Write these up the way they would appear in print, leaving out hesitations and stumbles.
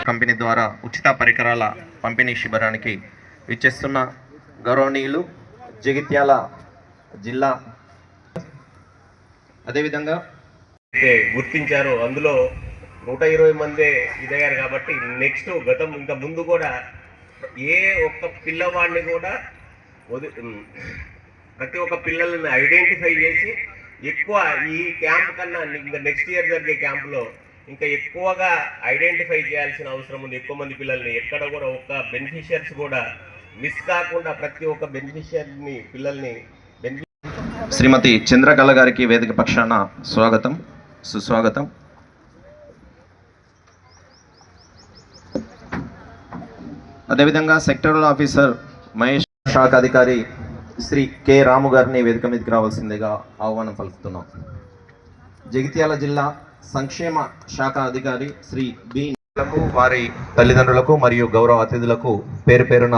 Company ద్వారా ఉచిత పరికరాల పంపిణీ శిబిరానికి విచ్చేస్తున్న గౌరవనీయులు జగిత్యాల జిల్లా అదేవిధంగా గుర్తించారు. అందులో 120 మందే ఇదయ్యారు. కాబట్టి నెక్స్ట్ గతం ఇంకా ముందు కూడా ఏ ఒక్క పిల్లవాడిని కూడా ప్రతి ఒక్క పిల్లల్ని ఐడెంటిఫై చేసి ఎక్కువ ఈ క్యాంప్ కన్నా ఇంకా నెక్స్ట్ ఇయర్ జరిగే క్యాంపులో ఇంకా ఎక్కువగా ఐడెంటిఫై చేయాల్సిన అవసరం ఉంది. ఎక్కువ మంది పిల్లల్ని ఎక్కడ కూడా ఒక్క బెనిఫిషియర్స్ కూడా మిస్ కాకుండా ప్రతి ఒక్క బెనిఫిషియర్ని పిల్లల్ని శ్రీమతి చంద్రకళ గారికి వేదిక పక్షాన స్వాగతం సుస్వాగతం. అదేవిధంగా సెక్టరల్ ఆఫీసర్ మహేష్ శాఖ అధికారి శ్రీ కె రాము గారిని వేదిక మీదకి రావాల్సిందిగా ఆహ్వానం పలుకుతున్నాం. జగిత్యాల జిల్లా సంక్షేమ శాఖ అధికారి శ్రీ బి.లకు వారి తల్లిదండ్రులకు మరియు గౌరవ అతిథులకు పేరు పేరున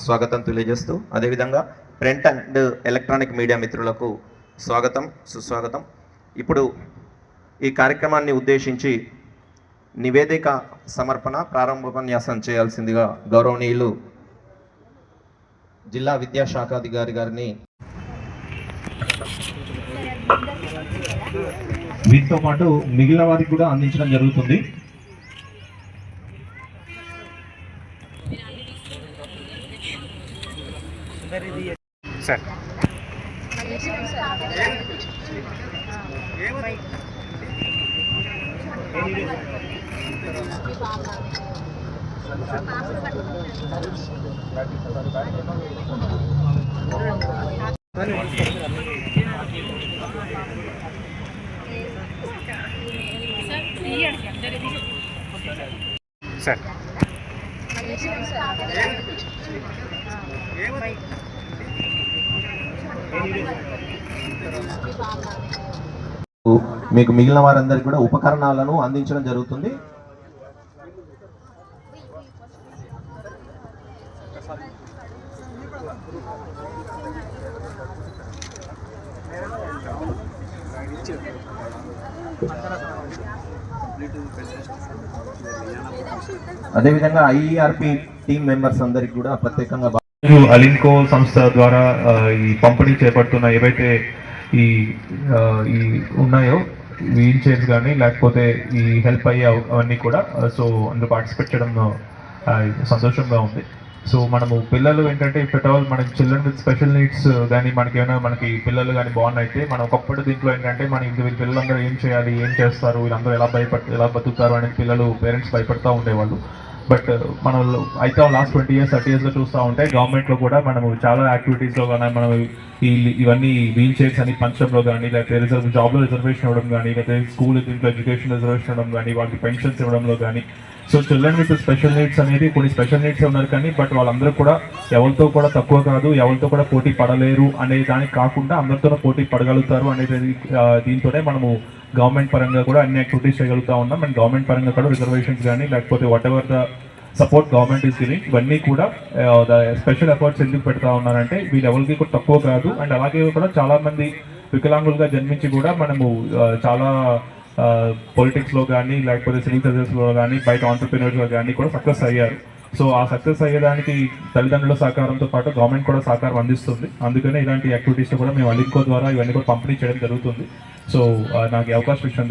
స్వాగతం తెలియజేస్తూ, అదేవిధంగా ప్రింట్ అండ్ ఎలక్ట్రానిక్ మీడియా మిత్రులకు స్వాగతం సుస్వాగతం. ఇప్పుడు ఈ కార్యక్రమాన్ని ఉద్దేశించి నివేదిక సమర్పణ ప్రారంభోపన్యాసం చేయాల్సిందిగా గౌరవనీయులు జిల్లా విద్యాశాఖ అధికారి గారిని, వీటితో పాటు మిగిలిన వారికి కూడా అందించడం జరుగుతుంది. సార్ సార్ మీకు మిగిలిన వారందరికీ కూడా ఉపకరణాలను అందించడం జరుగుతుంది. అదేవిధంగా ఐఈఆర్పి టీమ్ మెంబర్స్ అందరికి కూడా ప్రత్యేకంగా అలిన్కో సంస్థ ద్వారా ఈ పంపిణీ చేపడుతున్న ఏవైతే ఈ ఉన్నాయో వీల్ చైర్స్ కానీ లేకపోతే ఈ హెల్ప్ అయ్యే అవన్నీ కూడా సో అందులో పార్టిసిపేట్ చేయడం సంతోషంగా ఉంది. సో మనము పిల్లలు ఏంటంటే ఇఫ్ ఎట్ ఆల్ మనకి చిల్డ్రన్ విత్ స్పెషల్ నీడ్స్ కానీ మనకి పిల్లలు కానీ బాగుంది అయితే మనం ఒకప్పుడు దీంట్లో ఏంటంటే వీళ్ళ పిల్లలందరూ ఏం చేయాలి, ఏం చేస్తారు, వీళ్ళందరూ ఎలా బతుకుతారు అనేది పిల్లలు పేరెంట్స్ భయపడుతూ ఉండేవాళ్ళు. బట్ మనం అయితే లాస్ట్ 20 years 30 yearsలో చూస్తూ ఉంటే గవర్నమెంట్లో కూడా మనము చాలా యాక్టివిటీస్లో కానీ మనం ఇవన్నీ వీల్ చైర్స్ అని పంచడంలో కానీ, లేకపోతే జాబ్లో రిజర్వేషన్ ఇవ్వడం కానీ, లేకపోతే స్కూల్ దీంట్లో ఎడ్యుకేషన్ రిజర్వేషన్ ఇవ్వడం కానీ, వాళ్ళకి పెన్షన్స్ ఇవ్వడంలో కానీ. So children with special needs అనేది కొన్ని స్పెషల్ నీడ్స్ ఉన్నారు కానీ బట్ వాళ్ళందరూ కూడా ఎవరితో కూడా తక్కువ కాదు, ఎవరితో కూడా పోటీ పడలేరు అనే దానికి కాకుండా అందరితో పోటీ పడగలుగుతారు అనేది దీంతోనే మనము గవర్నమెంట్ పరంగా కూడా అన్ని యాక్టివిటీస్ చేయగలుగుతా ఉన్నాం. అండ్ గవర్నమెంట్ పరంగా కూడా రిజర్వేషన్స్ కానీ లేకపోతే what ever the support government is giving ఇవన్నీ కూడా స్పెషల్ ఎఫర్ట్స్ ఎందుకు పెడతా ఉన్నారంటే వీళ్ళు ఎవరికి కూడా తక్కువ కాదు. అండ్ అలాగే కూడా చాలామంది వికలాంగులుగా జన్మించి కూడా మనము చాలా పొలిటిక్స్లో కానీ లేకపోతే సివిల్ సర్వీసెస్లో కానీ బయట ఆంటర్ప్రినర్స్లో కానీ కూడా సక్సెస్ అయ్యారు. సో ఆ సక్సెస్ అయ్యేదానికి తల్లిదండ్రుల సహకారంతో పాటు గవర్నమెంట్ కూడా సహకారం అందిస్తుంది. అందుకనే ఇలాంటి యాక్టివిటీస్ కూడా మేము అలిన్కో ద్వారా ఇవన్నీ కూడా పంపిణీ చేయడం జరుగుతుంది. సో నాకు అవకాశం ఇచ్చినందుకు